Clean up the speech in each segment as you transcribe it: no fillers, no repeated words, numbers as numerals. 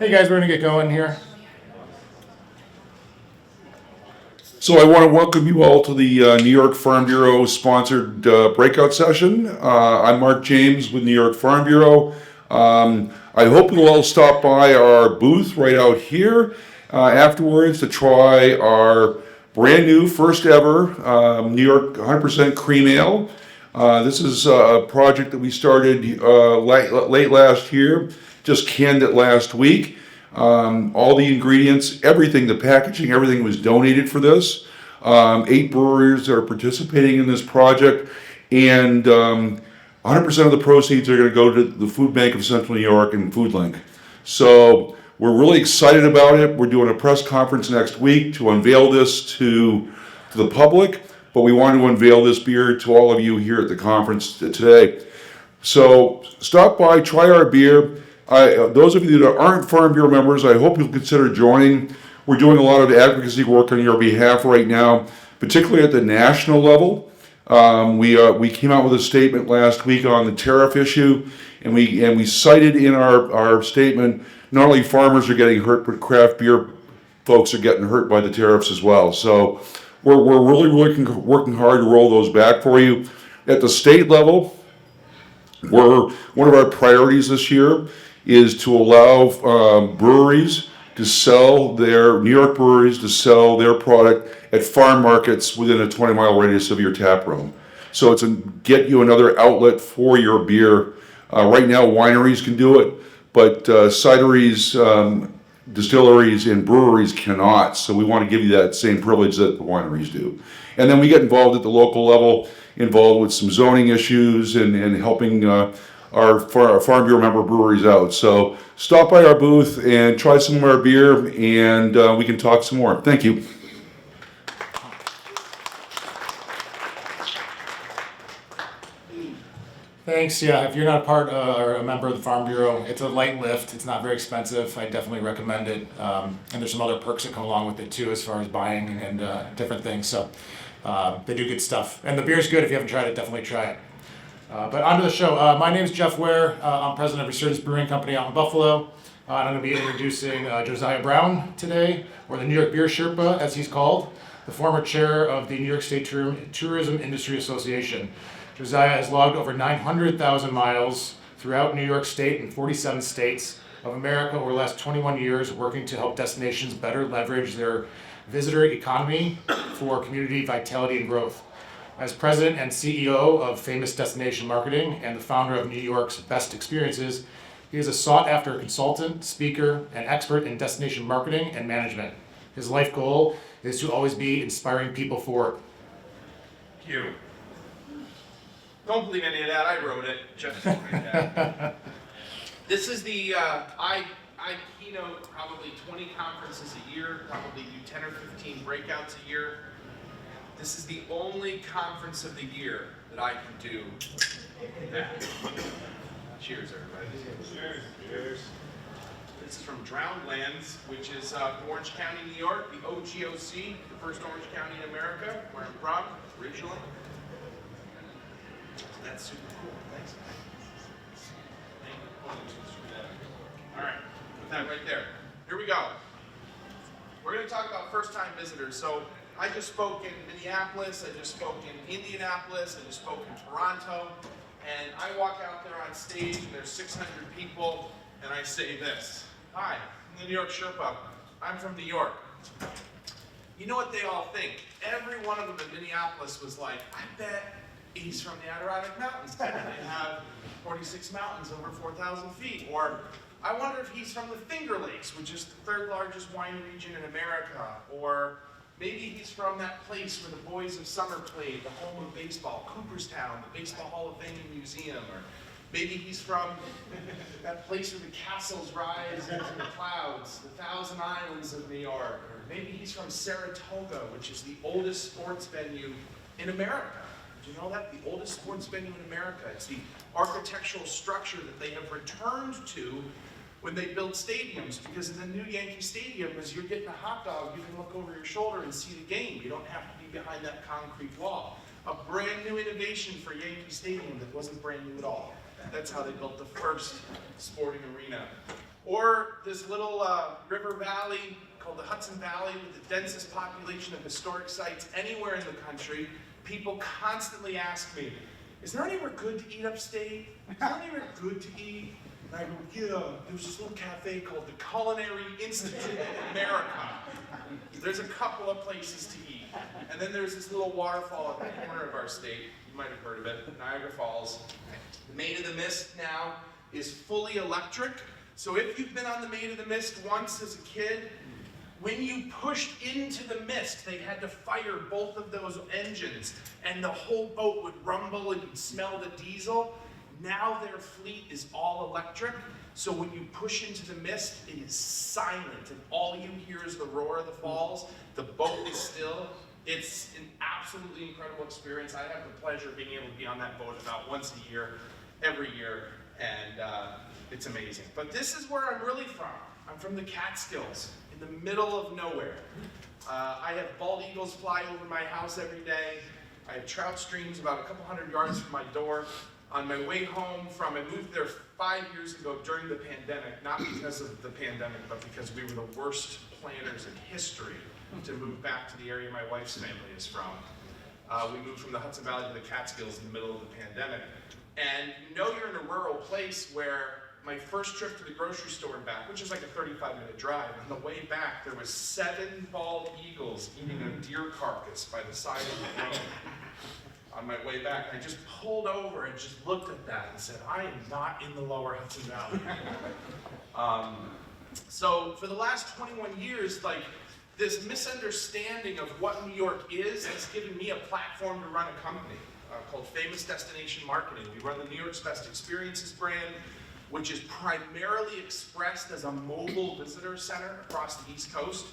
Hey guys, we're gonna get going here. So I want to welcome you all to the New York Farm Bureau sponsored breakout session. I'm Mark James with New York Farm Bureau. I hope you'll all stop by our booth right out here afterwards to try our brand new first ever New York 100% cream ale. This is a project that we started late last year, just canned it last week. All the ingredients, everything, the packaging, everything was donated for this. 8 breweries are participating in this project, and 100% of the proceeds are going to go to the Food Bank of Central New York and Food Link. So we're really excited about it. We're doing a press conference next week to unveil this to the public, but we want to unveil this beer to all of you here at the conference today. So stop by, try our beer. Those of you that aren't Farm Bureau members, I hope you'll consider joining. We're doing a lot of advocacy work on your behalf right now, particularly at the national level. We came out with a statement last week on the tariff issue, and we cited in our statement not only farmers are getting hurt, but craft beer folks are getting hurt by the tariffs as well. So we're really working hard to roll those back for you. At the state level, one of our priorities this year is to allow breweries to sell New York breweries to sell their product at farm markets within a 20-mile radius of your tap room. So it's get you another outlet for your beer. Right now, wineries can do it, but cideries, distilleries, and breweries cannot. So we want to give you that same privilege that the wineries do. And then we get involved at the local level, involved with some zoning issues and helping our Farm Bureau member breweries out. So stop by our booth and try some of our beer, and we can talk some more. Thank you. Thanks. Yeah, if you're not a part or a member of the Farm Bureau, it's a light lift. It's not very expensive. I definitely recommend it. And there's some other perks that come along with it too, as far as buying and different things. So they do good stuff. And the beer's good. If you haven't tried it, definitely try it. But on to the show. My name is Jeff Ware. I'm president of Resurgence Brewing Company out in Buffalo. And I'm going to be introducing Josiah Brown today, or the New York Beer Sherpa, as he's called, the former chair of the New York State Tourism Industry Association. Josiah has logged over 900,000 miles throughout New York State and 47 states of America over the last 21 years, working to help destinations better leverage their visitor economy for community vitality and growth. As president and CEO of Famous Destination Marketing and the founder of New York's Best Experiences, he is a sought-after consultant, speaker, and expert in destination marketing and management. His life goal is to always be inspiring people forward. Thank you. Don't believe any of that. I wrote it. Just like that. This is the I keynote probably 20 conferences a year, probably do 10 or 15 breakouts a year. This is the only conference of the year that I can do that. Cheers, everybody. Cheers. Cheers. This is from Drowned Lands, which is Orange County, New York, the OGOC, the first Orange County in America, where I'm from originally. That's super cool. Thanks. Thank you. All right, put that right there. Here we go. We're going to talk about first-time visitors. So I just spoke in Minneapolis, I just spoke in Indianapolis, I just spoke in Toronto, and I walk out there on stage and there's 600 people, and I say this: "Hi, I'm the New York Sherpa. I'm from New York." You know what they all think? Every one of them in Minneapolis was like, "I bet he's from the Adirondack Mountains. They have 46 mountains over 4,000 feet." Or, "I wonder if he's from the Finger Lakes, which is the 3rd largest wine region in America." Or, "Maybe he's from that place where the boys of summer played, the home of baseball, Cooperstown, the Baseball Hall of Fame Museum." Or, "Maybe he's from that place where the castles rise into the clouds, the Thousand Islands of New York." Or, "Maybe he's from Saratoga, which is the oldest sports venue in America." Do you know that? The oldest sports venue in America. It's the architectural structure that they have returned to when they build stadiums, because in the new Yankee Stadium, as you're getting a hot dog, you can look over your shoulder and see the game. You don't have to be behind that concrete wall. A brand new innovation for Yankee Stadium that wasn't brand new at all. That's how they built the first sporting arena Or this little river valley called the Hudson Valley with the densest population of historic sites anywhere in the country. People constantly ask me, is there anywhere good to eat upstate? Is there anywhere good to eat? And I go, yeah, there's this little cafe called the Culinary Institute of America. There's a couple of places to eat. And then there's this little waterfall at the corner of our state. You might have heard of it, Niagara Falls. The Maid of the Mist now is fully electric. So if you've been on the Maid of the Mist once as a kid, when you pushed into the mist, they had to fire both of those engines and the whole boat would rumble and you'd smell the diesel. Now their fleet is all electric, so when you push into the mist, it is silent and all you hear is the roar of the falls. The boat is still. It's an absolutely incredible experience. I have the pleasure of being able to be on that boat about once a year, every year, and it's amazing. But this is where I'm really from. I'm from the Catskills, in the middle of nowhere. I have bald eagles fly over my house every day. I have trout streams about a couple hundred yards from my door. On my way home I moved there 5 years ago during the pandemic, not because of the pandemic, but because we were the worst planners in history to move back to the area my wife's family is from. We moved from the Hudson Valley to the Catskills in the middle of the pandemic. And you know you're in a rural place where my first trip to the grocery store and back, which is like a 35-minute drive, on the way back there was 7 bald eagles eating a deer carcass by the side of the road. On my way back, I just pulled over and just looked at that and said, I am not in the lower Hudson Valley. So for the last 21 years, like this misunderstanding of what New York is has given me a platform to run a company called Famous Destination Marketing. We run the New York's Best Experiences brand, which is primarily expressed as a mobile visitor center across the East Coast.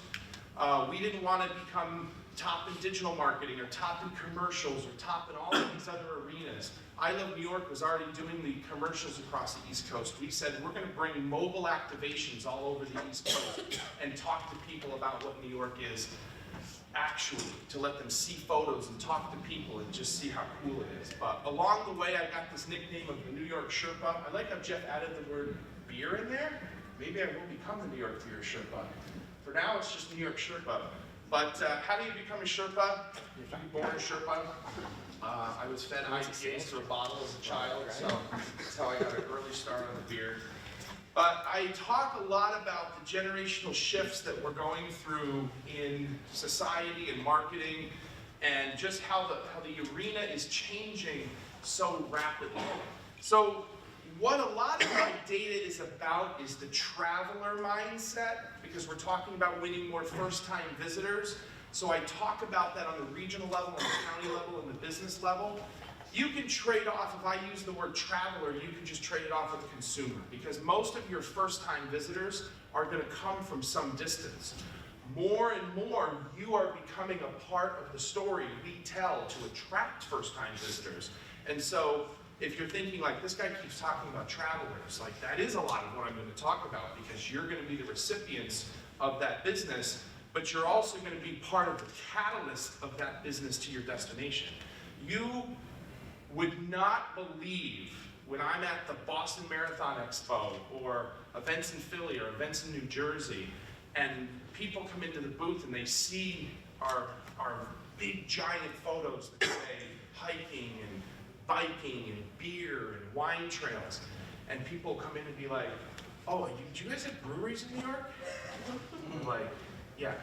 We didn't want to become top in digital marketing or top in commercials or top in all of these other arenas. I Love New York was already doing the commercials across the East Coast. We said we're going to bring mobile activations all over the East Coast and talk to people about what New York is actually, to let them see photos and talk to people and just see how cool it is. But along the way, I got this nickname of the New York Sherpa. I like how Jeff added the word beer in there. Maybe I will become the New York Beer Sherpa. For now, it's just New York Sherpa. But how do you become a Sherpa? You have to be born a Sherpa. I was fed IPAs through a bottle as a child, so that's how I got an early start on the beer. But I talk a lot about the generational shifts that we're going through in society and marketing, and just how the arena is changing so rapidly. So what a lot of my data is about is the traveler mindset, because we're talking about winning more first-time visitors. So I talk about that on the regional level, on the county level, and the business level. You can trade off, if I use the word traveler, you can just trade it off with consumer, because most of your first-time visitors are going to come from some distance. More and more, you are becoming a part of the story we tell to attract first-time visitors. And so, if you're thinking like, this guy keeps talking about travelers, like that is a lot of what I'm going to talk about, because you're going to be the recipients of that business, but you're also going to be part of the catalyst of that business to your destination. You would not believe when I'm at the Boston Marathon Expo or events in Philly or events in New Jersey, and people come into the booth and they see our big giant photos that say hiking and biking and beer and wine trails, and people come in and be like, oh, do you guys have breweries in New York? I'm like, yeah,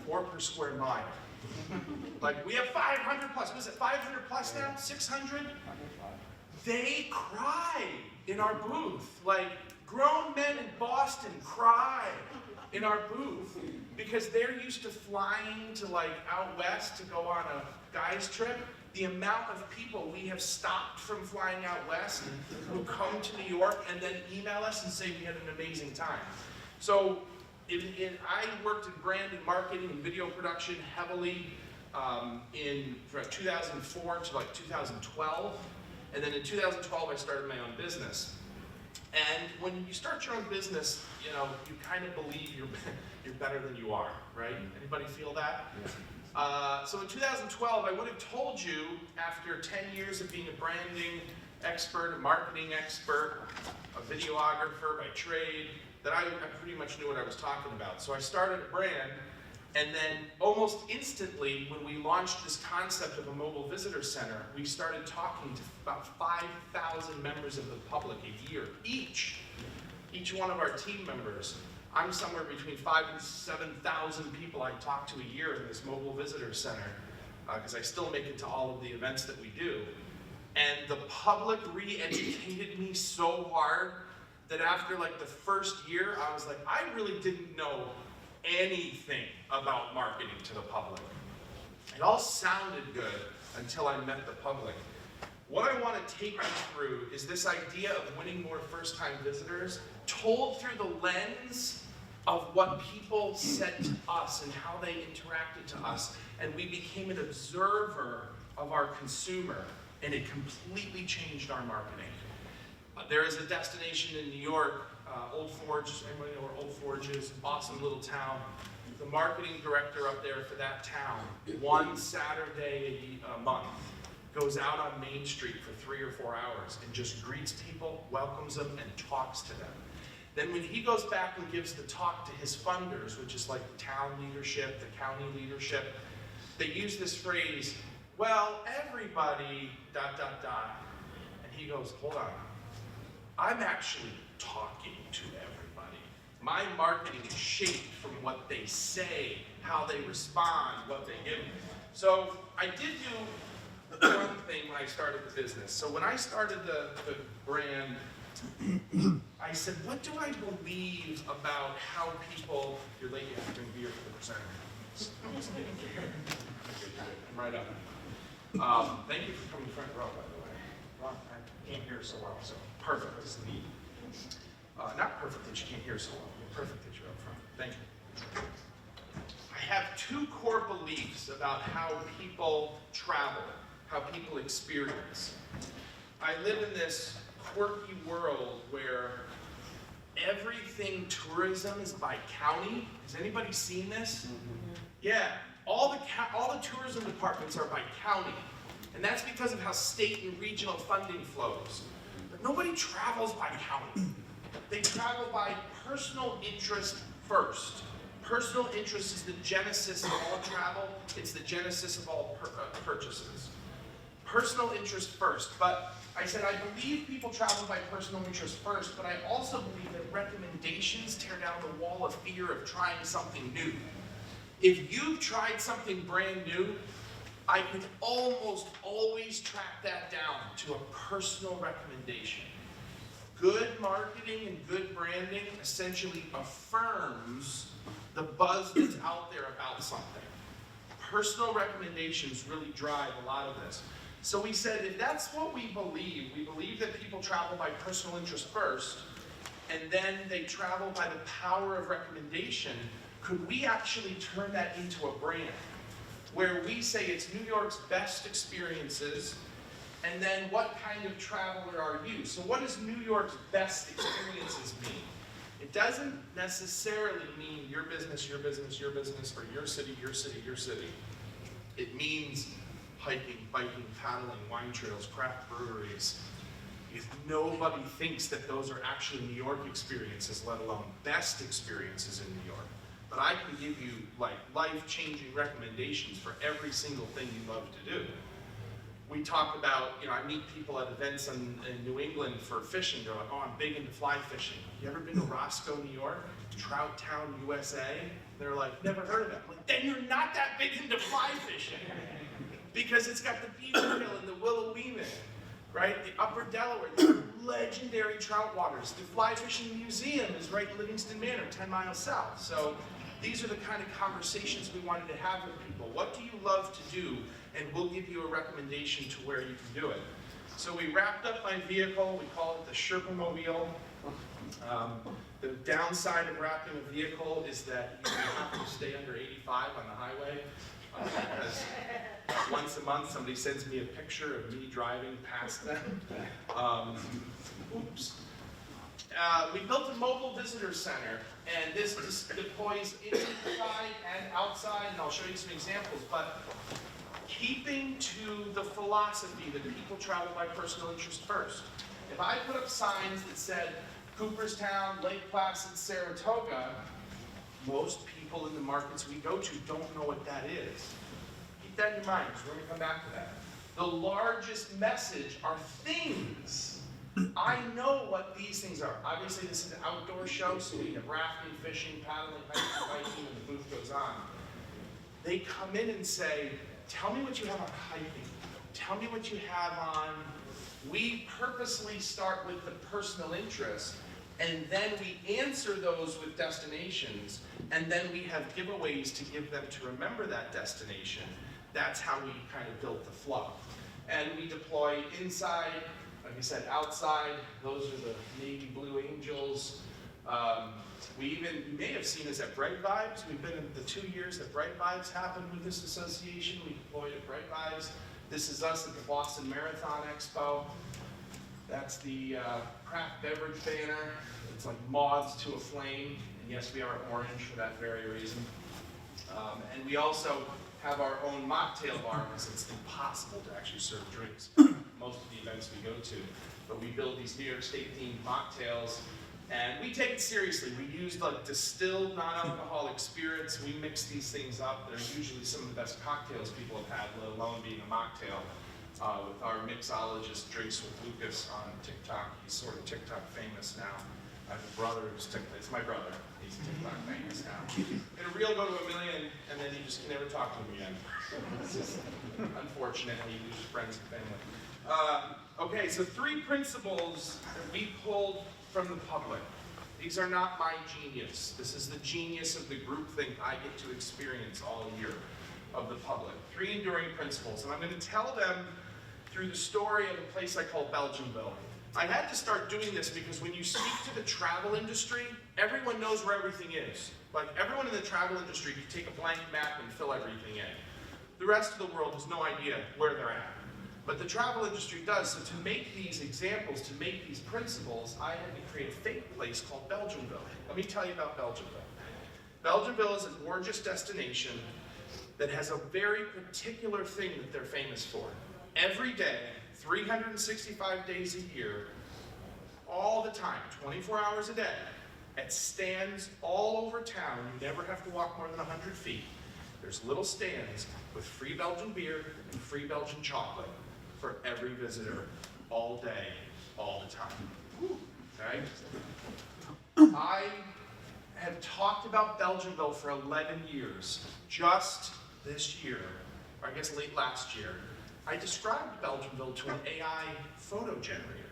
4 per square mile. Like, we have 500 plus. What is it, 500 plus now? 600? They cry in our booth. Like, grown men in Boston cry in our booth because they're used to flying to like out west to go on a guy's trip. The amount of people we have stopped from flying out west who come to New York and then email us and say we had an amazing time. So I worked in brand and marketing and video production heavily from 2004 to like 2012. And then in 2012, I started my own business. And when you start your own business, you know, you kind of believe you're better than you are, right? Anybody feel that? Yeah. So in 2012, I would have told you, after 10 years of being a branding expert, a marketing expert, a videographer by trade, that I pretty much knew what I was talking about. So I started a brand, and then almost instantly, when we launched this concept of a mobile visitor center, we started talking to about 5,000 members of the public a year, each one of our team members. I'm somewhere between 5,000 and 7,000 people I talk to a year in this mobile visitor center, because I still make it to all of the events that we do. And the public re-educated me so hard that after like the first year, I was like, I really didn't know anything about marketing to the public. It all sounded good until I met the public. What I want to take you through is this idea of winning more first-time visitors told through the lens of what people said to us and how they interacted to us. And we became an observer of our consumer, and it completely changed our marketing. There is a destination in New York, Old Forge. Anybody know where Old Forge is? Awesome little town. The marketing director up there for that town, one Saturday a month, goes out on Main Street for 3 or 4 hours and just greets people, welcomes them, and talks to them. Then when he goes back and gives the talk to his funders, which is like the town leadership, the county leadership, they use this phrase, well, everybody, ... And he goes, hold on. I'm actually talking to everybody. My marketing is shaped from what they say, how they respond, what they give. So I did do one thing when I started the business. So when I started the brand, I said, what do I believe about how people, you're late, you have to drink beer for the presenter. I'm right up. Thank you for coming front row, by the way. Ron, I can't hear so well, so perfect, this is neat. Not perfect that you can't hear so well, but perfect that you're up front. Thank you. I have 2 core beliefs about how people travel, how people experience. I live in this quirky world where everything tourism is by county. Has anybody seen this? Yeah, all the tourism departments are by county. And that's because of how state and regional funding flows. But nobody travels by county. They travel by personal interest first. Personal interest is the genesis of all travel. It's the genesis of all purchases. Personal interest first. But I said I believe people travel by personal interest first, but I also believe that recommendations tear down the wall of fear of trying something new. If you've tried something brand new, I can almost always track that down to a personal recommendation. Good marketing and good branding essentially affirms the buzz that's out there about something. Personal recommendations really drive a lot of this. So we said, if that's what we believe that people travel by personal interest first, and then they travel by the power of recommendation, could we actually turn that into a brand? Where we say it's New York's best experiences, and then what kind of traveler are you? So what does New York's best experiences mean? It doesn't necessarily mean your business, your business, your business, or your city, your city, your city. It means hiking, biking, paddling, wine trails, craft breweries. If nobody thinks that those are actually New York experiences, let alone best experiences in New York. But I can give you like life-changing recommendations for every single thing you love to do. We talk about, I meet people at events in New England for fishing. They're like, oh, I'm big into fly fishing. You ever been to Roscoe, New York? Trout Town, USA? They're like, never heard of it. I'm like, then you're not that big into fly fishing. Because it's got the Beaver Hill and the Willowweeman, right? The Upper Delaware, the legendary trout waters. The Fly Fishing Museum is right in Livingston Manor, 10 miles south. So these are the kind of conversations we wanted to have with people. What do you love to do? And we'll give you a recommendation to where you can do it. So we wrapped up my vehicle. We call it the Sherpa Mobile. The downside of wrapping a vehicle is that you have to stay under 85 on the highway. Because once a month somebody sends me a picture of me driving past them. Oops. We built a mobile visitor center, and this deploys inside and outside, and I'll show you some examples. But keeping to the philosophy that people travel by personal interest first. If I put up signs that said Cooperstown, Lake Placid, Saratoga, most people in the markets we go to don't know what that is. Keep that in your mind, because we're going to come back to that. The largest message are things. I know what these things are. Obviously, this is an outdoor show, so we have rafting, fishing, paddling, hiking, biking, and the booth goes on. They come in and say, tell me what you have on hiking. Tell me what you have on. We purposely start with the personal interest, and then we answer those with destinations, and then we have giveaways to give them to remember that destination. That's how we kind of built the flow. And we deploy inside, like I said, outside. Those are the navy blue angels. You may have seen us at Bright Vibes. We've been in the 2 years that Bright Vibes happened with this association. We deployed at Bright Vibes. This is us at the Boston Marathon Expo. That's the craft beverage banner. It's like moths to a flame. And yes, we are orange for that very reason. And we also have our own mocktail bar because it's impossible to actually serve drinks most of the events we go to. But we build these New York State themed mocktails, and we take it seriously. We use like distilled non-alcoholic spirits. We mix these things up. They're usually some of the best cocktails people have had, let alone being a mocktail. With our mixologist Drinks with Lucas on TikTok. He's sort of TikTok famous now. I have a brother who's TikTok, it's my brother. He's TikTok famous now. It'll real go to 1 million, and then you just can never talk to him again. It's just unfortunate how you lose friends and family. Okay, so 3 principles that we pulled from the public. These are not my genius. This is the genius of the groupthink I get to experience all year of the public. 3 enduring principles, and I'm going to tell them through the story of a place I call Belgiumville. I had to start doing this because when you speak to the travel industry, everyone knows where everything is. Like everyone in the travel industry, you take a blank map and fill everything in. The rest of the world has no idea where they're at. But the travel industry does, so to make these examples, to make these principles, I had to create a fake place called Belgiumville. Let me tell you about Belgiumville. Belgiumville is a gorgeous destination that has a very particular thing that they're famous for. Every day, 365 days a year, all the time, 24 hours a day, at stands all over town. You never have to walk more than 100 feet. There's little stands with free Belgian beer and free Belgian chocolate for every visitor, all day, all the time. Okay? I have talked about Belgiumville for 11 years. Just this year, or I guess late last year, I described Belgiumville to an AI photo generator.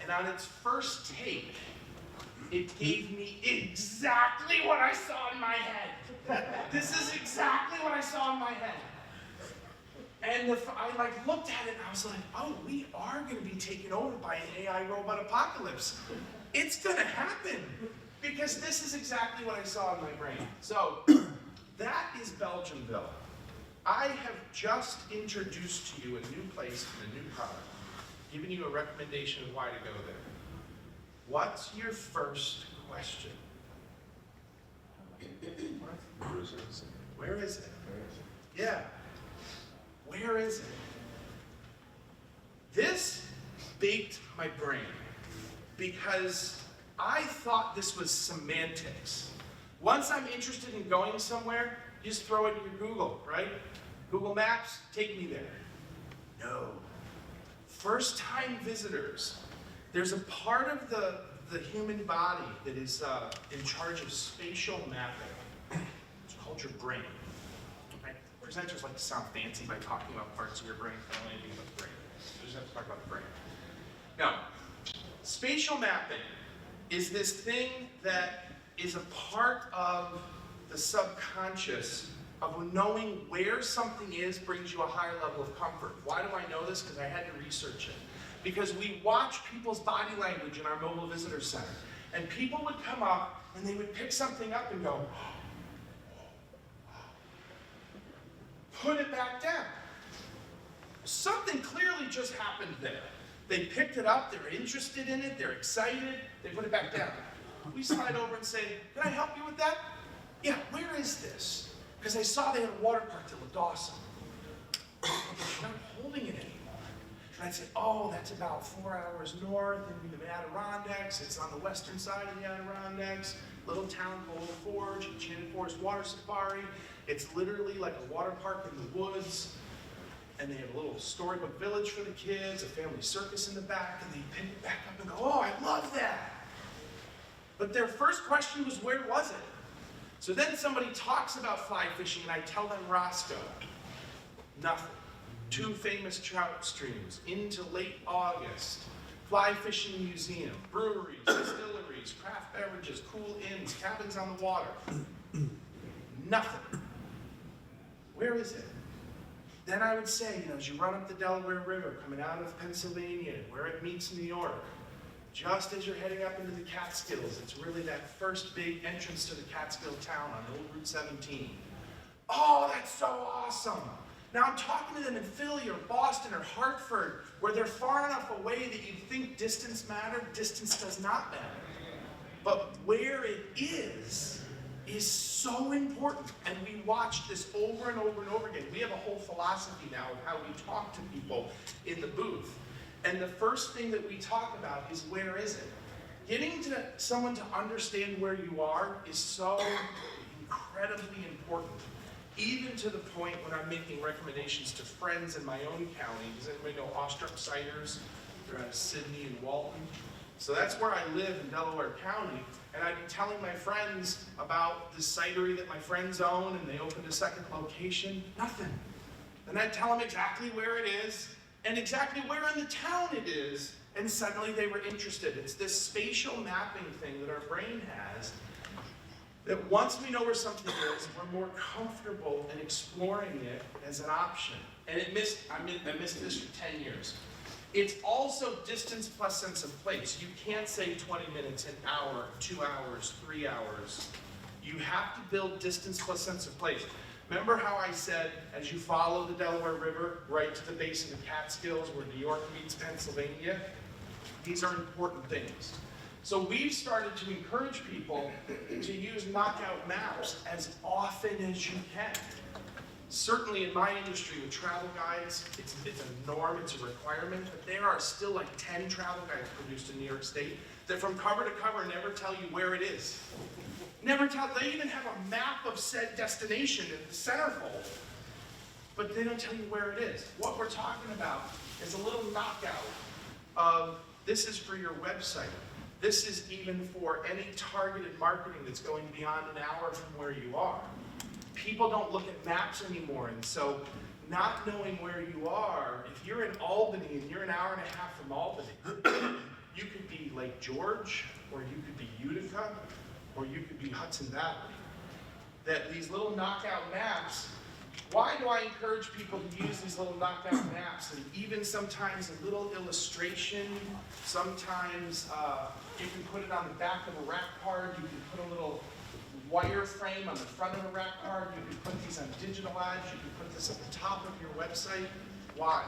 And on its first take, it gave me exactly what I saw in my head. This is exactly what I saw in my head. And I looked at it and I was like, oh, we are going to be taken over by an AI robot apocalypse. It's going to happen because this is exactly what I saw in my brain. So that is Belgiumville. I have just introduced to you a new place and a new product, giving you a recommendation of why to go there. What's your first question? Where is it? Where is it? Yeah. Where is it? This baked my brain because I thought this was semantics. Once I'm interested in going somewhere, you just throw it in your Google, right? Google Maps, take me there. No. First-time visitors. There's a part of the human body that is in charge of spatial mapping. It's called your brain. Right? Presenters like to sound fancy by talking about parts of your brain. I don't know anything about the brain. So just have to talk about the brain. Now, spatial mapping is this thing that is a part of the subconscious of knowing where something is brings you a higher level of comfort. Why do I know this? Because I had to research it. Because we watch people's body language in our mobile visitor center. And people would come up and they would pick something up and go, put it back down. Something clearly just happened there. They picked it up, they're interested in it, they're excited, they put it back down. We slide over and say, can I help you with that? Yeah, where is this? Because I saw they had a water park that looked awesome. You're not holding it anymore. And I'd say, oh, that's about 4 hours north in the Adirondacks. It's on the western side of the Adirondacks. Little town called Forge, Enchanted Forest Water Safari. It's literally like a water park in the woods. And they have a little storybook village for the kids, a family circus in the back, and they pick it back up and go, oh, I love that. But their first question was, where was it? So then somebody talks about fly fishing, and I tell them Roscoe. Nothing. 2 famous trout streams into late August. Fly fishing museum, breweries, distilleries, craft beverages, cool inns, cabins on the water. Nothing. Where is it? Then I would say, as you run up the Delaware River, coming out of Pennsylvania, where it meets New York, just as you're heading up into the Catskills, it's really that first big entrance to the Catskill town on Old Route 17. Oh, that's so awesome. Now I'm talking to them in Philly or Boston or Hartford, where they're far enough away that you'd think distance mattered. Distance does not matter. But where it is so important. And we watched this over and over and over again. We have a whole philosophy now of how we talk to people in the booth. And the first thing that we talk about is, where is it? Getting to someone to understand where you are is so incredibly important. Even to the point when I'm making recommendations to friends in my own county. Does anybody know Awestruck Ciders? They're out of Sydney and Walton. So that's where I live in Delaware County, and I'd be telling my friends about this cidery that my friends own, and they opened a second location. Nothing. And I'd tell them exactly where it is, and exactly where in the town it is, and suddenly they were interested. It's this spatial mapping thing that our brain has, that once we know where something is, we're more comfortable in exploring it as an option. And I missed this for 10 years. It's also distance plus sense of place. You can't say 20 minutes, an hour, 2 hours, 3 hours. You have to build distance plus sense of place. Remember how I said, as you follow the Delaware River right to the base of the Catskills where New York meets Pennsylvania? These are important things. So we've started to encourage people to use knockout maps as often as you can. Certainly in my industry with travel guides, it's a norm, it's a requirement, but there are still like 10 travel guides produced in New York State that from cover to cover never tell you where it is. They even have a map of said destination in the centerfold, but they don't tell you where it is. What we're talking about is a little knockout of, this is for your website. This is even for any targeted marketing that's going beyond an hour from where you are. People don't look at maps anymore, and so not knowing where you are, if you're in Albany and you're an hour and a half from Albany, you could be Lake George, or you could be Utica, or you could be Hudson Valley. That these little knockout maps, why do I encourage people to use these little knockout maps? And even sometimes a little illustration, sometimes you can put it on the back of a rack card, you can put a little wireframe on the front of a rack card, you can put these on digital ads, you can put this at the top of your website. Why?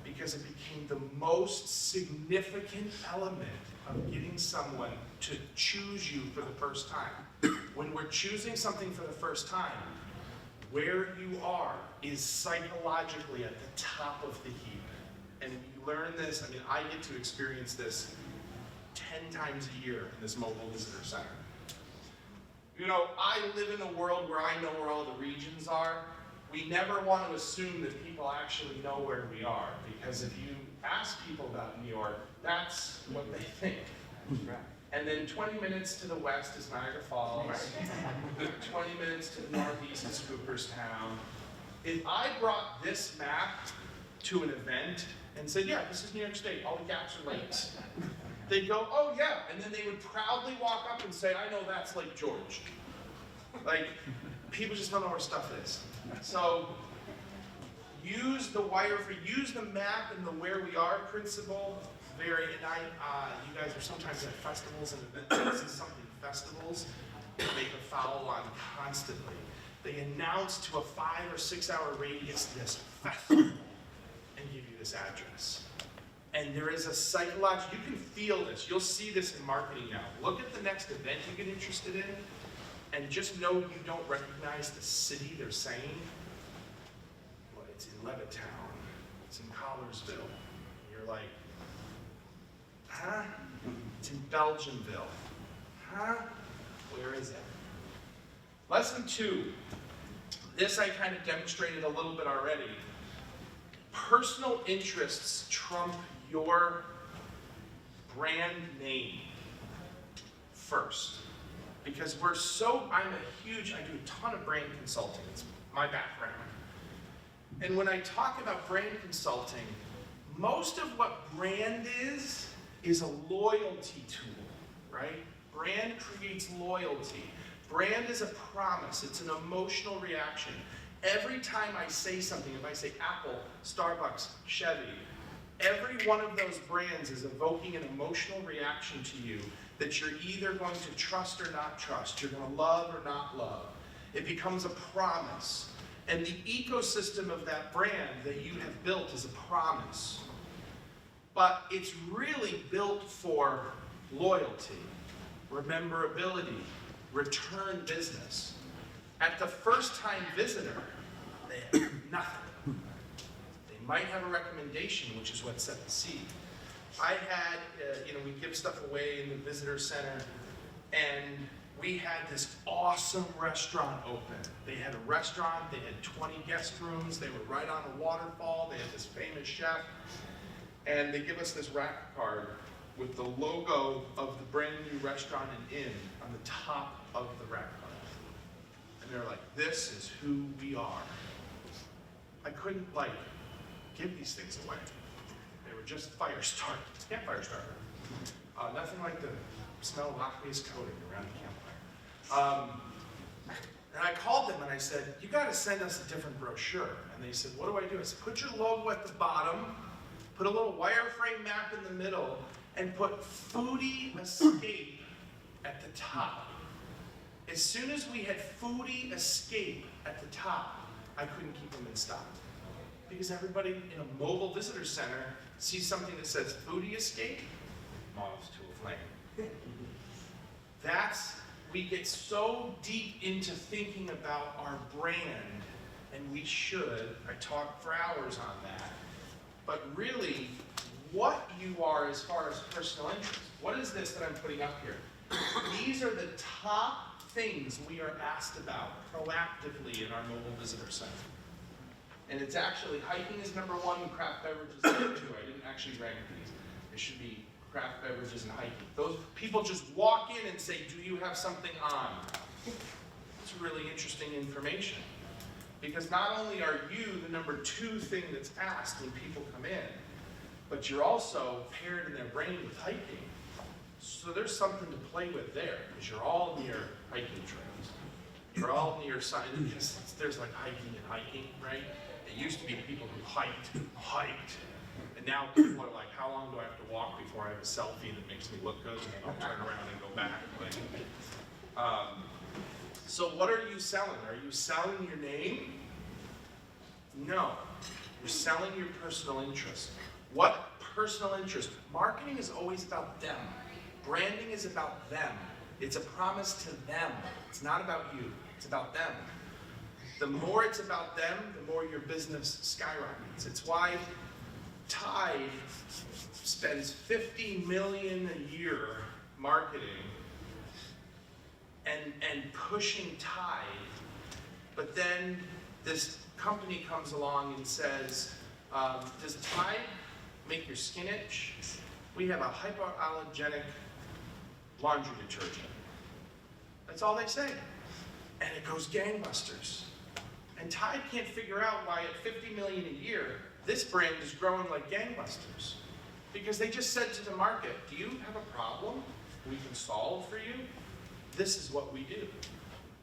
Because it became the most significant element of getting someone to choose you for the first time. When we're choosing something for the first time, where you are is psychologically at the top of the heap. And we learn this, I get to experience this 10 times a year in this mobile visitor center. I live in a world where I know where all the regions are. We never want to assume that people actually know where we are, because if you ask people about New York, that's what they think. And then 20 minutes to the west is Niagara Falls, 20 minutes to the northeast is Cooperstown. If I brought this map to an event and said, yeah, this is New York State, all the gaps are lakes, they'd go, oh yeah, and then they would proudly walk up and say, I know that's Lake George. Like, people just don't know where stuff is. So, use the map and the where we are principle. And you guys are sometimes at festivals and events. This is something festivals make a foul on constantly. They announce to a 5 or 6 hour radius this festival and give you this address. And there is a psychological, you can feel this, you'll see this in marketing now. Look at the next event you get interested in, and just know you don't recognize the city they're saying. it's in Levittown, it's in Collinsville. You're like, huh? It's in Belgiumville. Huh? Where is it? Lesson 2. This I kind of demonstrated a little bit already. Personal interests trump your brand name first. Because I do a ton of brand consulting. It's my background. And when I talk about brand consulting, most of what brand is a loyalty tool, right? Brand creates loyalty. Brand is a promise. It's an emotional reaction. Every time I say something, if I say Apple, Starbucks, Chevy, every one of those brands is evoking an emotional reaction to you that you're either going to trust or not trust. You're going to love or not love. It becomes a promise. And the ecosystem of that brand that you have built is a promise. But it's really built for loyalty, rememberability, return business. At the first time visitor, they have nothing. They might have a recommendation, which is what set the seed. I had, we give stuff away in the visitor center, and we had this awesome restaurant open. They had a restaurant, they had 20 guest rooms, they were right on a waterfall, they had this famous chef, and they give us this rack card with the logo of the brand new restaurant and inn on the top of the rack card. And they're like, this is who we are. I couldn't give these things away. They were just fire starter, campfire starter. Nothing like the smell of aqueous coating around the campfire. And I called them and I said, you gotta send us a different brochure. And they said, what do I do? I said, put your logo at the bottom, put a little wireframe map in the middle, and put Foodie Escape at the top. As soon as we had Foodie Escape at the top, I couldn't keep them in stock. Because everybody in a mobile visitor center sees something that says Foodie Escape, moths to a flame. We get so deep into thinking about our brand, and we should. I talk for hours on that. But really, what you are as far as personal interest. What is this that I'm putting up here? These are the top things we are asked about proactively in our mobile visitor center. And it's actually, hiking is number 1, and craft beverages is number 2. I didn't actually rank these. It should be craft beverages and hiking. Those people just walk in and say, do you have something on? It's really interesting information. Because not only are you the number 2 thing that's asked when people come in, but you're also paired in their brain with hiking. So there's something to play with there, because you're all near hiking trails. You're all near signs, because there's like hiking and hiking, right? It used to be people who hiked, and now people are like, how long do I have to walk before I have a selfie that makes me look good, and then I'll turn around and go back. So what are you selling? Are you selling your name? No. You're selling your personal interest. What personal interest? Marketing is always about them. Branding is about them. It's a promise to them. It's not about you. It's about them. The more it's about them, the more your business skyrockets. It's why Tide spends $50 million a year marketing and pushing Tide. But then this company comes along and says, does Tide make your skin itch? We have a hypoallergenic laundry detergent. That's all they say. And it goes gangbusters. And Tide can't figure out why at $50 million a year, this brand is growing like gangbusters. Because they just said to the market, do you have a problem we can solve for you? This is what we do.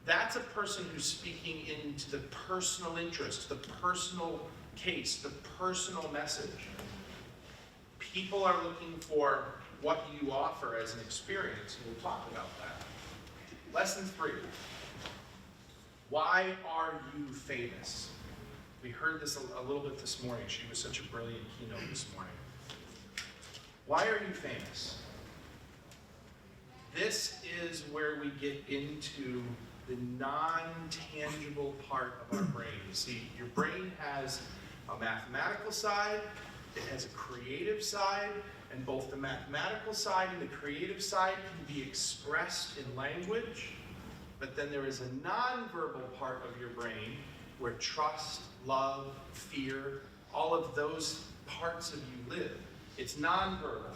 That's a person who's speaking into the personal interest, the personal case, the personal message. People are looking for what you offer as an experience, and we'll talk about that. Lesson 3. Why are you famous? We heard this a little bit this morning. She was such a brilliant keynote this morning. Why are you famous? This is where we get into the non-tangible part of our brain. You see, your brain has a mathematical side, it has a creative side, and both the mathematical side and the creative side can be expressed in language, but then there is a nonverbal part of your brain where trust, love, fear, all of those parts of you live. It's nonverbal.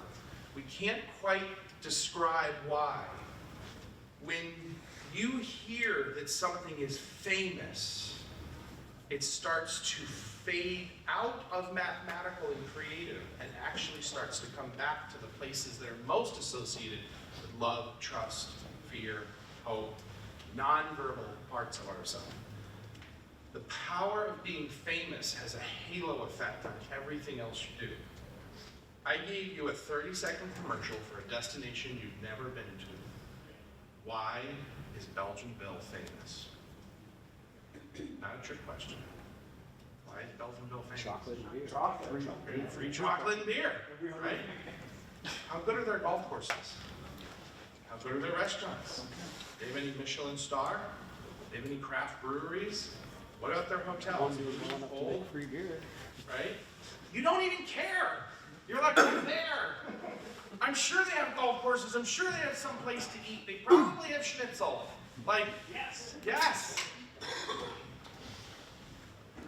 We can't quite describe why. When you hear that something is famous, it starts to fade out of mathematical and creative and actually starts to come back to the places that are most associated with love, trust, fear, hope, nonverbal parts of ourselves. The power of being famous has a halo effect on everything else you do. I gave you a 30-second commercial for a destination you've never been to. Why is Belgian Bill famous? Not a trick question. Why is Belgian Bill famous? Chocolate and beer. Free chocolate and beer, right? How good are their golf courses? How good are their restaurants? Do they have any Michelin star? Do they have any craft breweries? What about their hotels? Old, Free beer. right? You don't even care. You're like, I'm there. I'm sure they have golf courses. I'm sure they have some place to eat. They probably have schnitzel. Like, yes, yes.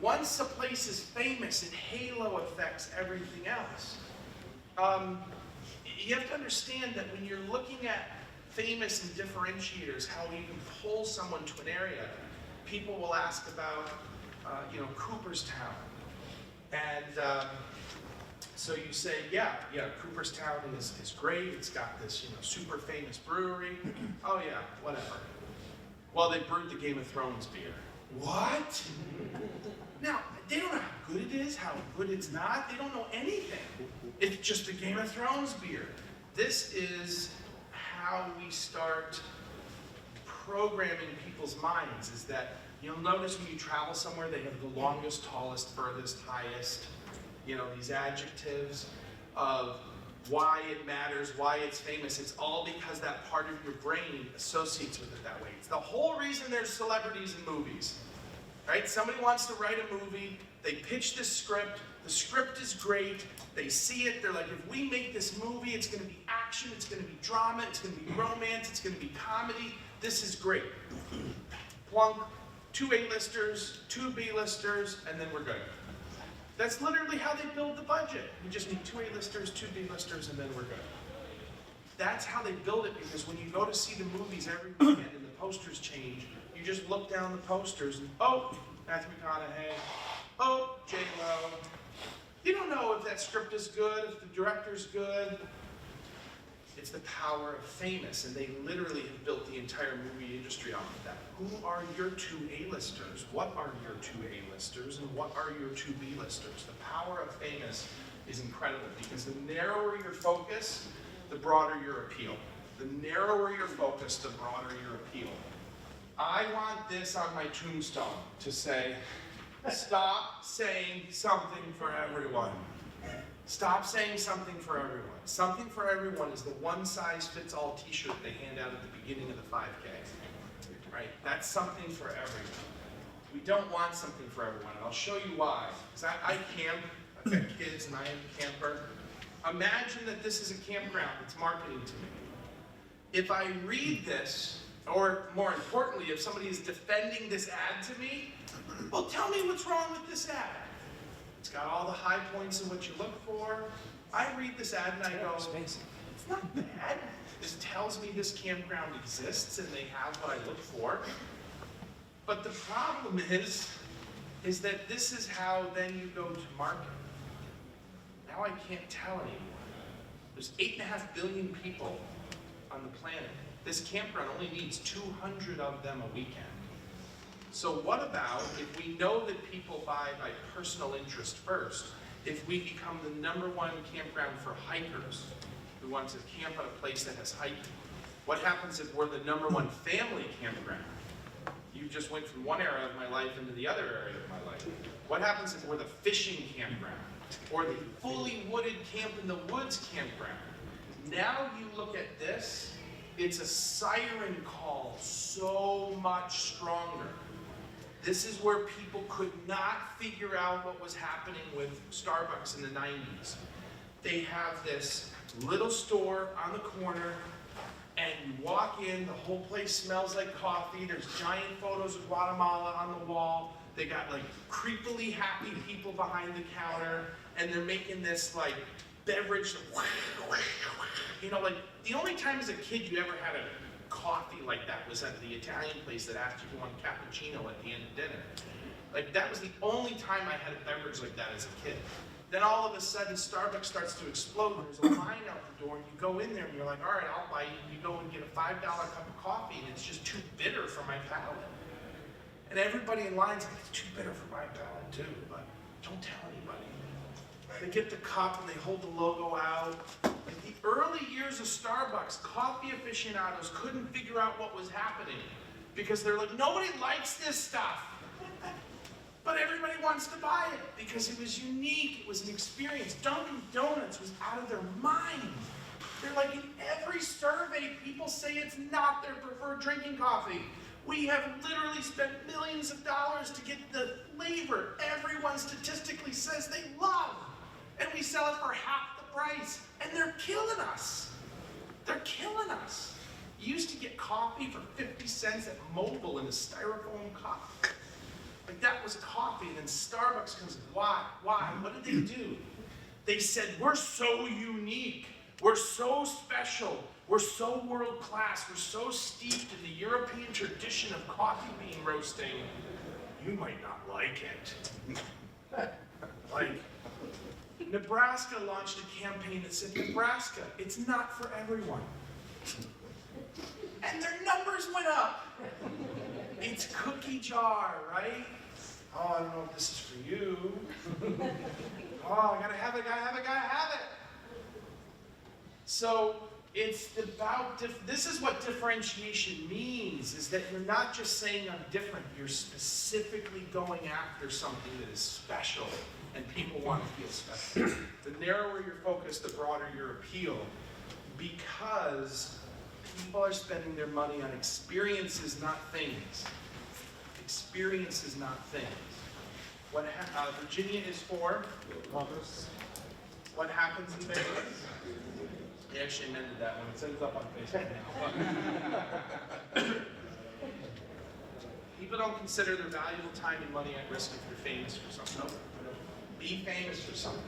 Once a place is famous, it halo affects everything else. You have to understand that when you're looking at famous and differentiators, how you can pull someone to an area, people will ask about, Cooperstown. And so you say, yeah, Cooperstown is great. It's got this, super famous brewery. Oh yeah, whatever. Well, they brewed the Game of Thrones beer. What? Now, they don't know how good it is, how good it's not. They don't know anything. It's just the Game of Thrones beer. This is how we start programming people's minds, is that you'll notice when you travel somewhere, they have the longest, tallest, furthest, highest, these adjectives of why it matters, why it's famous. It's all because that part of your brain associates with it that way. It's the whole reason there's celebrities in movies, right? Somebody wants to write a movie, they pitch this script, the script is great, they see it, they're like, if we make this movie, it's gonna be action, it's gonna be drama, it's gonna be romance, it's gonna be comedy, this is great. Plunk, 2 A-listers, 2 B-listers, and then we're good. That's literally how they build the budget. We just need 2 A-listers, 2 B-listers, and then we're good. That's how they build it, because when you go to see the movies every weekend and the posters change, you just look down the posters and, oh, Matthew McConaughey, oh, J-Lo. You don't know if that script is good, if the director's good. It's the power of famous, and they literally have built the entire movie industry off of that. Who are your 2 A-listers? What are your 2 A-listers, and what are your 2 B-listers? The power of famous is incredible, because the narrower your focus, the broader your appeal. The narrower your focus, the broader your appeal. I want this on my tombstone to say, stop saying something for everyone. Stop saying something for everyone. Something for everyone is the one-size-fits-all t-shirt they hand out at the beginning of the 5K, right? That's something for everyone. We don't want something for everyone, and I'll show you why. Because I camp, I've got kids, and I am a camper. Imagine that this is a campground that's marketing to me. If I read this, or more importantly, if somebody is defending this ad to me, well, tell me what's wrong with this ad. It's got all the high points of what you look for. I read this ad and I go, it's not bad. This tells me this campground exists and they have what I look for. But the problem is that this is how then you go to market. Now I can't tell anyone. There's 8.5 billion people on the planet. This campground only needs 200 of them a weekend. So what about if we know that people buy by personal interest first, if we become the #1 campground for hikers who want to camp at a place that has hiking? What happens if we're the #1 family campground? You just went from one area of my life into the other area of my life. What happens if we're the fishing campground or the fully wooded camp in the woods campground? Now you look at this, it's a siren call so much stronger. This is where people could not figure out what was happening with Starbucks in the 90s. They have this little store on the corner, and you walk in, the whole place smells like coffee. There's giant photos of Guatemala on the wall. They got like creepily happy people behind the counter, and they're making this like beverage, you know, like the only time as a kid you ever had a coffee like that was at the Italian place that asked you if you want cappuccino at the end of dinner. Like that was the only time I had a beverage like that as a kid. Then all of a sudden Starbucks starts to explode and there's a line out the door and you go in there and you're like, all right, I'll buy it. And you go and get a $5 cup of coffee and it's just too bitter for my palate. And everybody in line's like, it's too bitter for my palate too, but don't tell anybody. They get the cup and they hold the logo out. In the early years of Starbucks, coffee aficionados couldn't figure out what was happening because they're like, nobody likes this stuff. But everybody wants to buy it because it was unique, it was an experience. Dunkin' Donuts was out of their mind. They're like, in every survey, people say it's not their preferred drinking coffee. We have literally spent millions of dollars to get the flavor everyone statistically says they love. And we sell it for half the price. And they're killing us. They're killing us. You used to get coffee for 50 cents at Mobile in a styrofoam cup. Like that was coffee, and then Starbucks comes, why? What did they do? They said, we're so unique, we're so special, we're so world class, we're so steeped in the European tradition of coffee bean roasting, you might not like it. Like, Nebraska launched a campaign that said, Nebraska, it's not for everyone. And their numbers went up. It's cookie jar, right? Oh, I don't know if this is for you. Oh, I gotta have it, gotta have it. So it's about, this is what differentiation means, is that you're not just saying I'm different, you're specifically going after something that is special and people want to feel special. The narrower your focus, the broader your appeal, because people are spending their money on experiences, not things. Experiences, not things. What Virginia is for? What happens in Vegas? They actually amended that one. It ends up on Facebook now. People don't consider their valuable time and money at risk if you're famous for something. Be famous for something.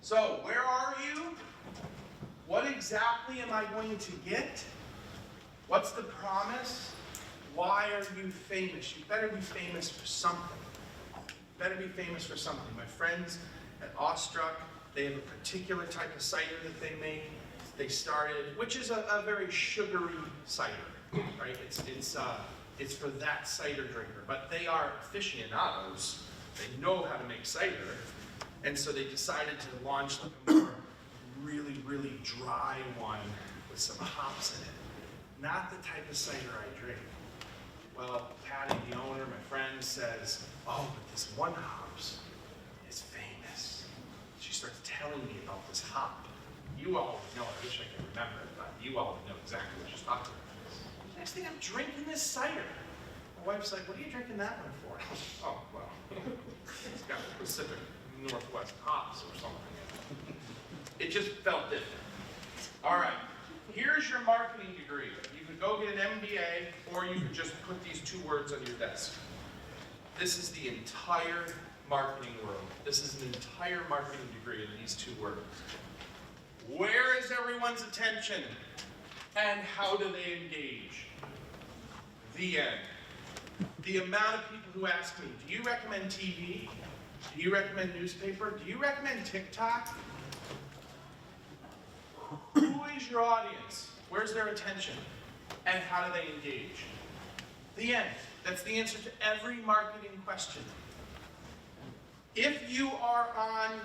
So, where are you? What exactly am I going to get? What's the promise? Why are you famous? You better be famous for something. You better be famous for something. My friends at Awestruck, they have a particular type of cider that they make. They started, which is a very sugary cider, right? It's for that cider drinker. But they are aficionados. They know how to make cider. And so they decided to launch like a more really, really dry one with some hops in it. Not the type of cider I drink. Well, Patty, the owner, my friend, says, oh, but this one hops is famous. She starts telling me about this hop. You all would know, I wish I could remember it, but you all would know exactly what she's talking about. Next thing I'm drinking this cider. My wife's like, what are you drinking that one for? Oh, well, it's got Pacific Northwest hops or something. It just felt different. All right, here's your marketing degree. You could go get an MBA, or you could just put these two words on your desk. This is the entire marketing world. This is an entire marketing degree in these two words. Where is everyone's attention? And how do they engage? The end. The amount of people who ask me, do you recommend TV? Do you recommend newspaper? Do you recommend TikTok? Who is your audience? Where's their attention? And how do they engage? The end. That's the answer to every marketing question. If you are on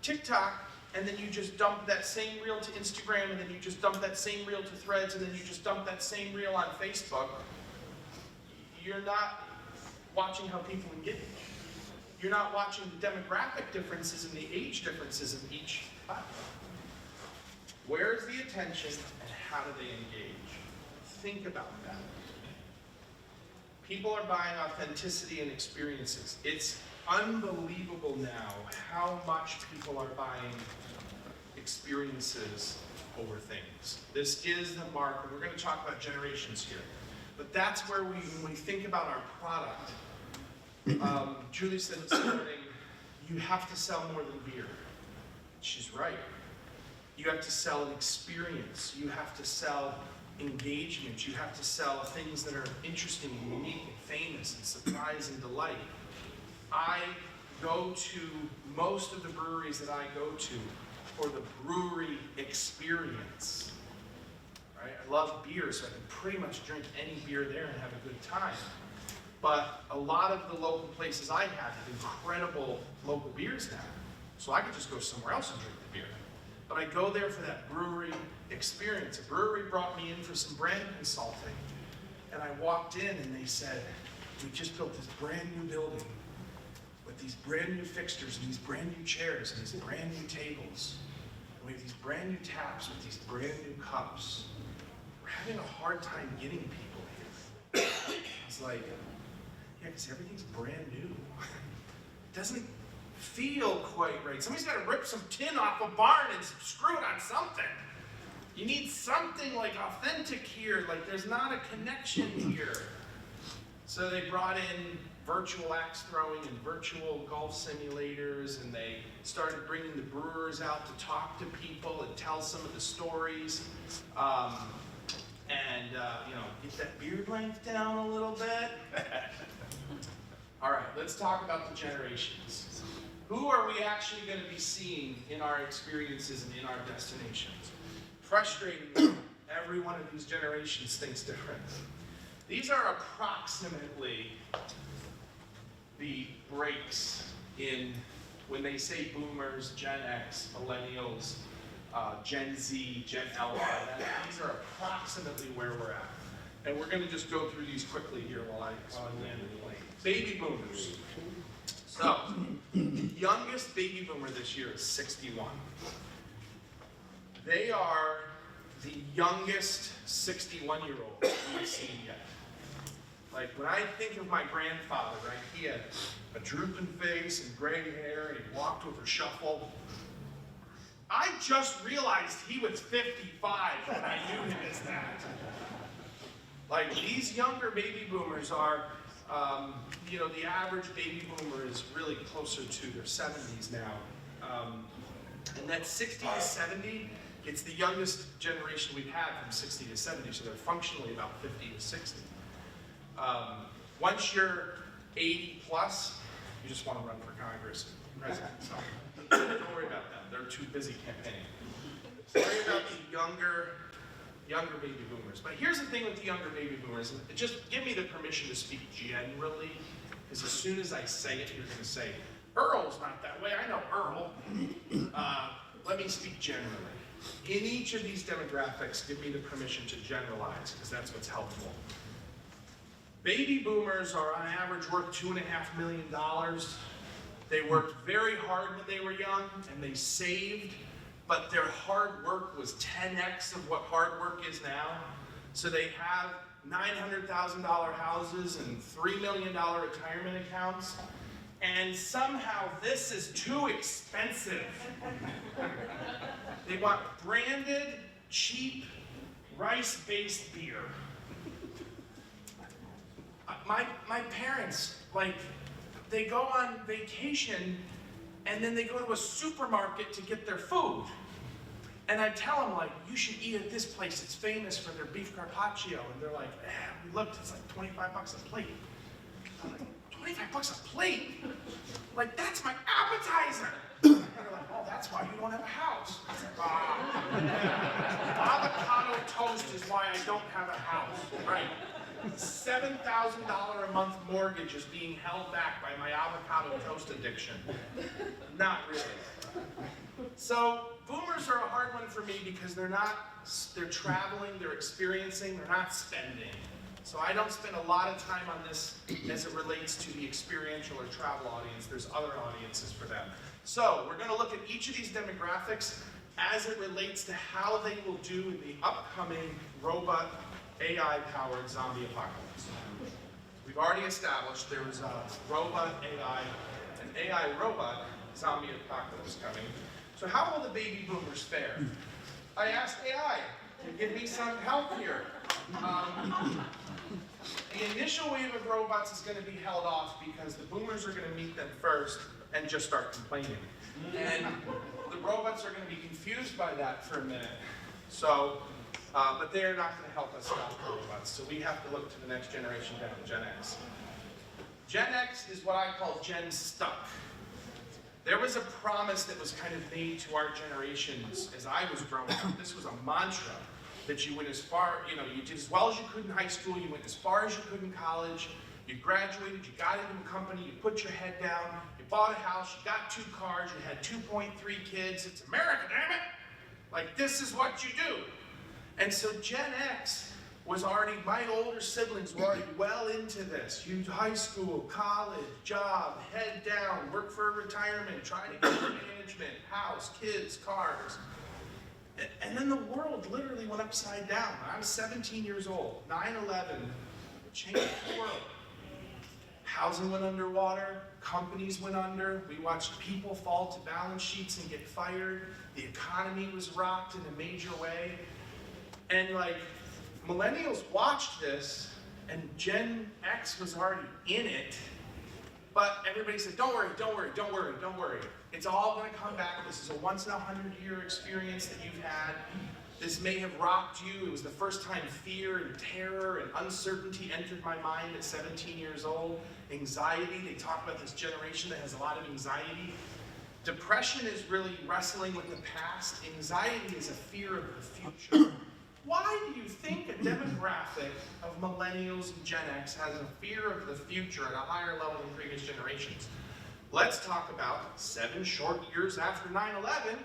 TikTok, and then you just dump that same reel to Instagram, and then you just dump that same reel to Threads, and then you just dump that same reel on Facebook, you're not watching how people engage. You're not watching the demographic differences and the age differences of each platform. Where is the attention and how do they engage? Think about that. People are buying authenticity and experiences. It's unbelievable now how much people are buying experiences over things. This is the mark, and we're going to talk about generations here. But that's where when we think about our product, Julie said this morning, you have to sell more than beer. She's right. You have to sell an experience. You have to sell engagement. You have to sell things that are interesting and unique and famous and surprise and delight. I go to most of the breweries that I go to for the brewery experience. Right? I love beer, so I can pretty much drink any beer there and have a good time. But a lot of the local places I have incredible local beers now. So I could just go somewhere else and drink the beer. But I go there for that brewery experience. A brewery brought me in for some brand consulting. And I walked in and they said, we just built this brand new building with these brand new fixtures and these brand new chairs and these brand new tables. And we have these brand new taps with these brand new cups. We're having a hard time getting people here. It's like, yeah, because everything's brand new. It doesn't feel quite right. Somebody's got to rip some tin off a barn and screw it on something. You need something like authentic here, like there's not a connection here. So they brought in virtual axe throwing and virtual golf simulators, and they started bringing the brewers out to talk to people and tell some of the stories. Get that beard length down a little bit. All right, let's talk about the generations. Who are we actually going to be seeing in our experiences and in our destinations? Frustratingly, every one of these generations thinks different. These are approximately the breaks in when they say boomers, Gen X, millennials, Gen Z, Gen Alpha. These are approximately where we're at. And we're going to just go through these quickly here while I land the plane. Baby boomers. So, the youngest baby boomer this year is 61. They are the youngest 61-year-old we've seen yet. Like, when I think of my grandfather, right, he had a drooping face and gray hair, and he walked with a shuffle. I just realized he was 55 when I knew him as that. Like, these younger baby boomers are, the average baby boomer is really closer to their 70s now. And that 60 to 70, it's the youngest generation we've had from 60 to 70, so they're functionally about 50 to 60. Once you're 80 plus, you just want to run for Congress and president. So don't worry about that. They're too busy campaigning. Worry about the younger baby boomers. But here's the thing with the younger baby boomers. Just give me the permission to speak generally, because as soon as I say it, you're going to say, Earl's not that way. I know Earl. Let me speak generally. In each of these demographics, give me the permission to generalize, because that's what's helpful. Baby boomers are on average worth $2.5 million. They worked very hard when they were young, and they saved, but their hard work was 10x of what hard work is now. So they have $900,000 houses and $3 million retirement accounts, and somehow this is too expensive. They want branded, cheap, rice-based beer. My parents, they go on vacation and then they go to a supermarket to get their food. And I tell them, you should eat at this place. It's famous for their beef carpaccio. And they're like, we looked, it's like $25 a plate. I'm like, $25 a plate? That's my appetizer. And they're like, oh, that's why you don't have a house. I was like, avocado toast is why I don't have a house, right? $7,000 a month mortgage is being held back by my avocado toast addiction. Not really. So boomers are a hard one for me because they're traveling, they're experiencing, they're not spending. So I don't spend a lot of time on this as it relates to the experiential or travel audience. There's other audiences for them. So we're going to look at each of these demographics as it relates to how they will do in the upcoming robot AI-powered zombie apocalypse. We've already established there was a robot AI, an AI robot zombie apocalypse coming. So how will the baby boomers fare? I asked AI to give me some help here. The initial wave of robots is going to be held off because the boomers are going to meet them first and just start complaining. And the robots are going to be confused by that for a minute. So, but they're not going to help us stop the robots. So we have to look to the next generation down, Gen X. Gen X is what I call Gen Stuck. There was a promise that was kind of made to our generations as I was growing up. This was a mantra that you went as far, you did as well as you could in high school, you went as far as you could in college, you graduated, you got into a company, you put your head down, you bought a house, you got 2 cars, you had 2.3 kids. It's America, damn it! Like, this is what you do. And so Gen X was already, my older siblings were already well into this. You high school, college, job, head down, work for a retirement, try to get management, house, kids, cars. And then the world literally went upside down. I was 17 years old. 9/11 changed the world. Housing went underwater, companies went under, we watched people fall to balance sheets and get fired, the economy was rocked in a major way. And like, millennials watched this, and Gen X was already in it, but everybody said, don't worry, don't worry, don't worry, don't worry. It's all gonna come back. This is a once in a 100-year experience that you've had. This may have rocked you. It was the first time fear and terror and uncertainty entered my mind at 17 years old. Anxiety, they talk about this generation that has a lot of anxiety. Depression is really wrestling with the past. Anxiety is a fear of the future. Why do you think a demographic of millennials and Gen X has a fear of the future at a higher level than previous generations? Let's talk about 7 short years after 9/11,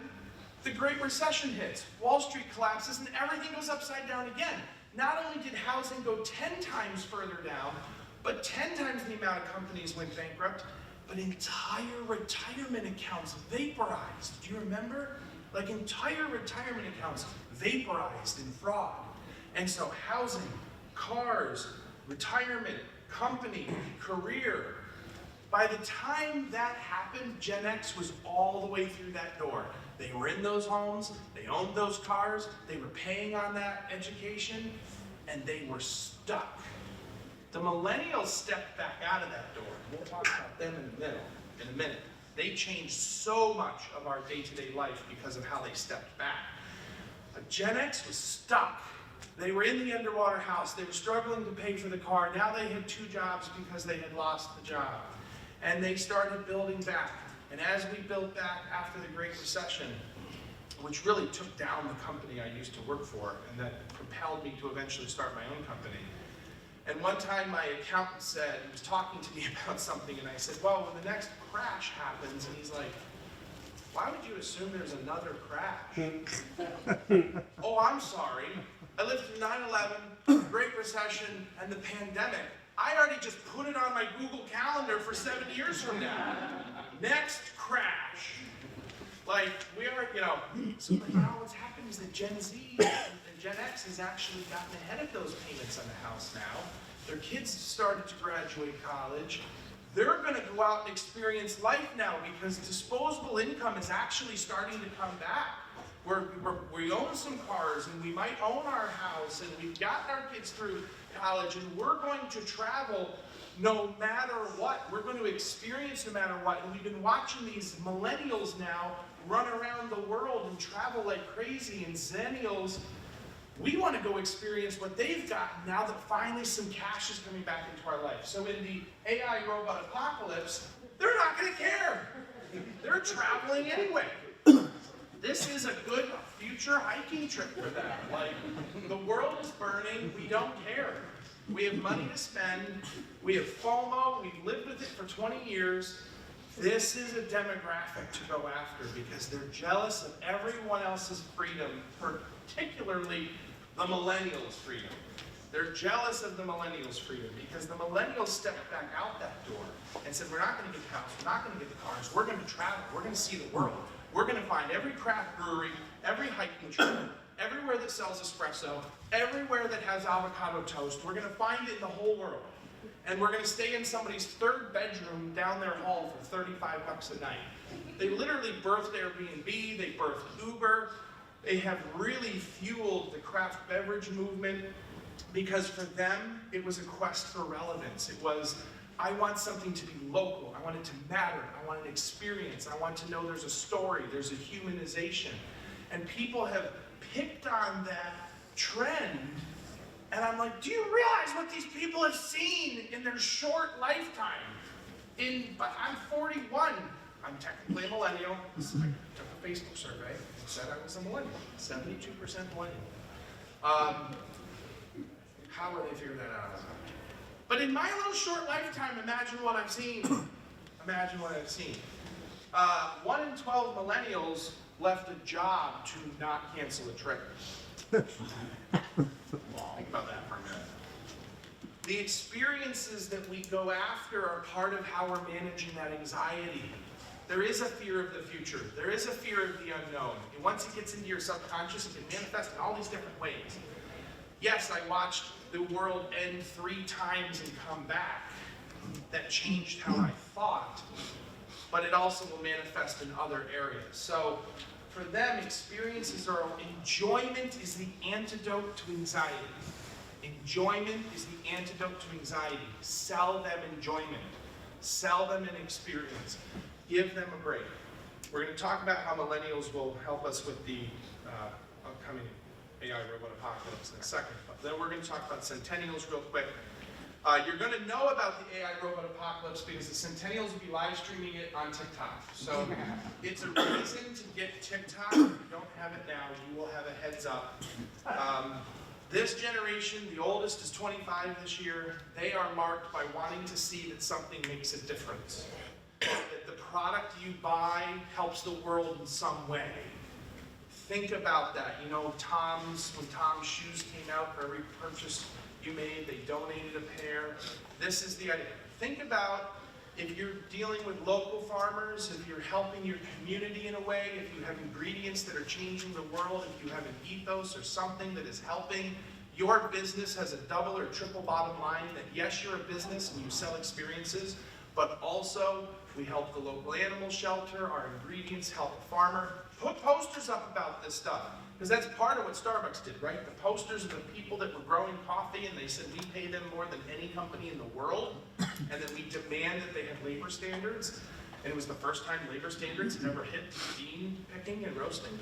the Great Recession hits. Wall Street collapses and everything goes upside down again. Not only did housing go 10 times further down, but 10 times the amount of companies went bankrupt, but entire retirement accounts vaporized. Do you remember? Like, entire retirement accounts vaporized in fraud. And so housing, cars, retirement, company, career. By the time that happened, Gen X was all the way through that door. They were in those homes, they owned those cars, they were paying on that education, and they were stuck. The millennials stepped back out of that door. We'll talk about them in a minute. They changed so much of our day-to-day life because of how they stepped back. But Gen X was stuck. They were in the underwater house. They were struggling to pay for the car. Now they had 2 jobs because they had lost the job. And they started building back. And as we built back after the Great Recession, which really took down the company I used to work for, and that propelled me to eventually start my own company. And one time my accountant said, he was talking to me about something, and I said, well, when the next crash happens, and he's like, why would you assume there's another crash? Oh, I'm sorry. I lived through 9/11, the Great Recession, and the pandemic. I already just put it on my Google Calendar for 7 years from now. Next crash. Like, we are, so now what's happened is that Gen Z and Gen X has actually gotten ahead of those payments on the house now. Their kids started to graduate college. They're going to go out and experience life now because disposable income is actually starting to come back. We own some cars and we might own our house and we've gotten our kids through college and we're going to travel no matter what. We're going to experience no matter what. And we've been watching these millennials now run around the world and travel like crazy, and zennials, we want to go experience what they've gotten now that finally some cash is coming back into our life. So in the AI robot apocalypse, they're not going to care. They're traveling anyway. This is a good future hiking trip for them. Like, the world is burning, we don't care. We have money to spend, we have FOMO, we've lived with it for 20 years. This is a demographic to go after because they're jealous of everyone else's freedom, particularly the millennials' freedom. They're jealous of the millennials' freedom because the millennials stepped back out that door and said, we're not going to get the house, we're not going to get the cars, we're going to travel, we're going to see the world. We're going to find every craft brewery, every hiking trail, everywhere that sells espresso, everywhere that has avocado toast. We're going to find it in the whole world. and we're gonna stay in somebody's third bedroom down their hall for $35 a night. They literally birthed Airbnb, they birthed Uber. They have really fueled the craft beverage movement because for them, it was a quest for relevance. It was, I want something to be local. I want it to matter. I want an experience. I want to know there's a story, there's a humanization. And people have picked on that trend. And I'm like, do you realize what these people have seen in their short lifetime? But I'm 41. I'm technically a millennial. I took a Facebook survey and said I was a millennial. 72% millennial. How would they figure that out? But in my little short lifetime, imagine what I've seen. Imagine what I've seen. 1 in 12 millennials left a job to not cancel a trip. Think about that for a minute. The experiences that we go after are part of how we're managing that anxiety. There is a fear of the future. There is a fear of the unknown. And once it gets into your subconscious, it can manifest in all these different ways. Yes, I watched the world end 3 times and come back. That changed how I thought. But it also will manifest in other areas. So for them, experiences are, enjoyment is the antidote to anxiety. Enjoyment is the antidote to anxiety. Sell them enjoyment. Sell them an experience. Give them a break. We're going to talk about how millennials will help us with the upcoming AI robot apocalypse in a second. But then we're going to talk about centennials real quick. You're going to know about the AI robot apocalypse because the centennials will be live streaming it on TikTok. So it's a reason to get TikTok. If you don't have it now, you will have a heads up. This generation, the oldest is 25 this year, they are marked by wanting to see that something makes a difference. That the product you buy helps the world in some way. Think about that. You know, when Tom's shoes came out, for every purchase you made, they donated a pair. This is the idea. Think about if you're dealing with local farmers, if you're helping your community in a way, if you have ingredients that are changing the world, if you have an ethos or something that is helping, your business has a double or triple bottom line that yes, you're a business and you sell experiences, but also we help the local animal shelter, our ingredients help the farmer. Put posters up about this stuff, because that's part of what Starbucks did, right? The posters of the people that were growing coffee, and they said we pay them more than any company in the world, and then we demand that they have labor standards. And it was the first time labor standards had ever hit bean picking and roasting.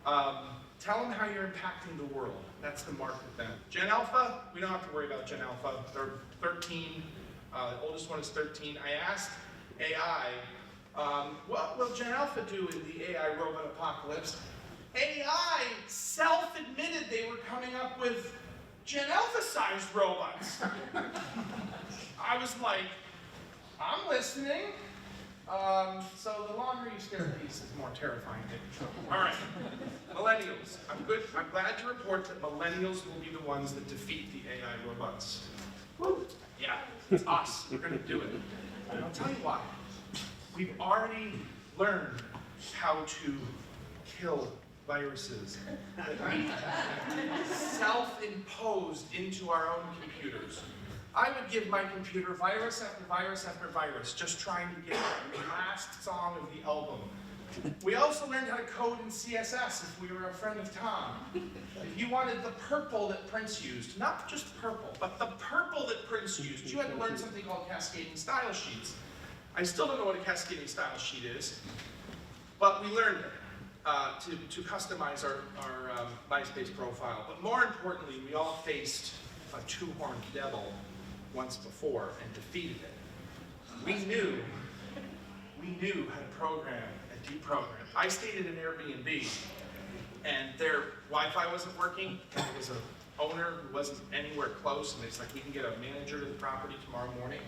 Tell them how you're impacting the world. That's the mark with them. Gen Alpha, we don't have to worry about Gen Alpha. They're 13. The oldest one is 13. I asked AI, what will Gen Alpha do in the AI robot apocalypse? AI self-admitted they were coming up with Gen Alpha-sized robots. I was like, I'm listening. So the longer you stare at these, the more terrifying they become. All right, millennials. I'm glad to report that millennials will be the ones that defeat the AI robots. Woo. Yeah, it's us. We're going to do it. And I'll tell you why. We've already learned how to kill viruses that we self-imposed into our own computers. I would give my computer virus after virus after virus, just trying to get the last song of the album. We also learned how to code in CSS if we were a friend of Tom. If you wanted the purple that Prince used, not just purple, but the purple that Prince used, you had to learn something called cascading style sheets. I still don't know what a cascading style sheet is, but we learned it to customize our MySpace profile. But more importantly, we all faced a two-horned devil once before and defeated it. We knew how to program and deprogram. I stayed at an Airbnb, and their Wi-Fi wasn't working, and there was an owner who wasn't anywhere close, and it's like, we can get a manager to the property tomorrow morning.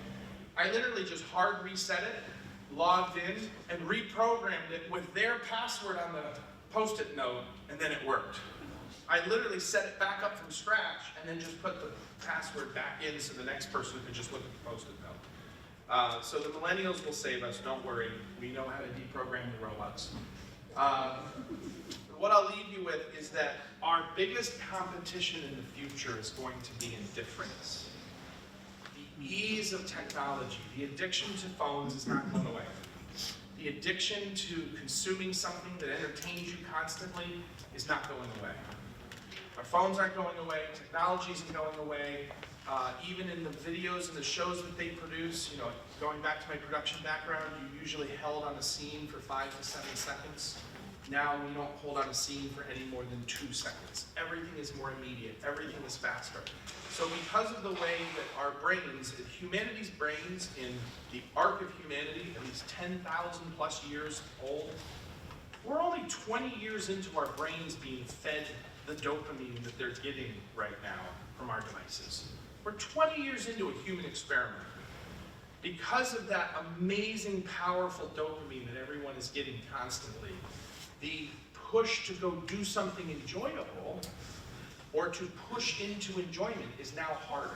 I literally just hard reset it, logged in, and reprogrammed it with their password on the Post-it note, and then it worked. I literally set it back up from scratch, and then just put the password back in so the next person could just look at the Post-it note. So the millennials will save us, don't worry. We know how to deprogram the robots. What I'll leave you with is that our biggest competition in the future is going to be indifference. The age of technology, the addiction to phones is not going away. The addiction to consuming something that entertains you constantly is not going away. Our phones aren't going away, technology isn't going away. Even in the videos and the shows that they produce, you know, going back to my production background, you usually held on a scene for 5 to 7 seconds. Now we don't hold on a scene for any more than 2 seconds. Everything is more immediate, everything is faster. So because of the way that our brains, humanity's brains in the arc of humanity, at least 10,000 plus years old, we're only 20 years into our brains being fed the dopamine that they're getting right now from our devices. We're 20 years into a human experiment. Because of that amazing, powerful dopamine that everyone is getting constantly, the push to go do something enjoyable or to push into enjoyment is now harder.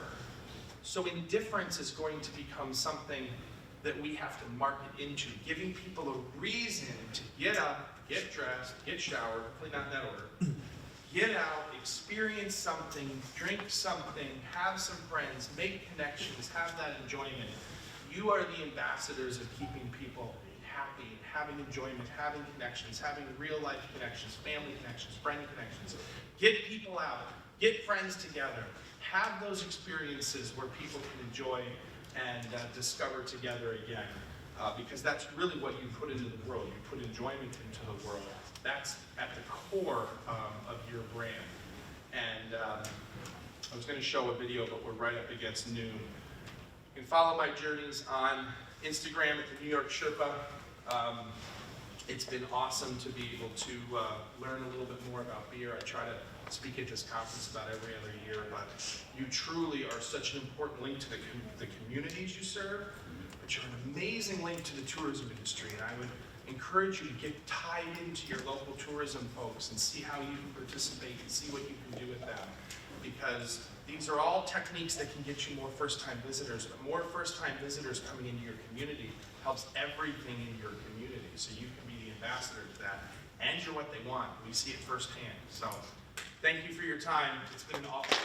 So indifference is going to become something that we have to market into, giving people a reason to get up, get dressed, get showered, hopefully not in that order, get out, experience something, drink something, have some friends, make connections, have that enjoyment. You are the ambassadors of keeping people happy, having enjoyment, having connections, having real life connections, family connections, friend connections. Get people out, get friends together, have those experiences where people can enjoy and discover together again. Because that's really what you put into the world. You put enjoyment into the world. That's at the core of your brand. And I was going to show a video, but we're right up against noon. You can follow my journeys on Instagram at the New York Sherpa. It's been awesome to be able to learn a little bit more about beer. I try to speak at this conference about every other year, but you truly are such an important link to the communities you serve, but you're an amazing link to the tourism industry, and I would encourage you to get tied into your local tourism folks and see how you can participate and see what you can do with them. Because these are all techniques that can get you more first-time visitors, but more first-time visitors coming into your community helps everything in your community. So you can be the ambassador to that, and you're what they want. We see it firsthand. So thank you for your time. It's been an awful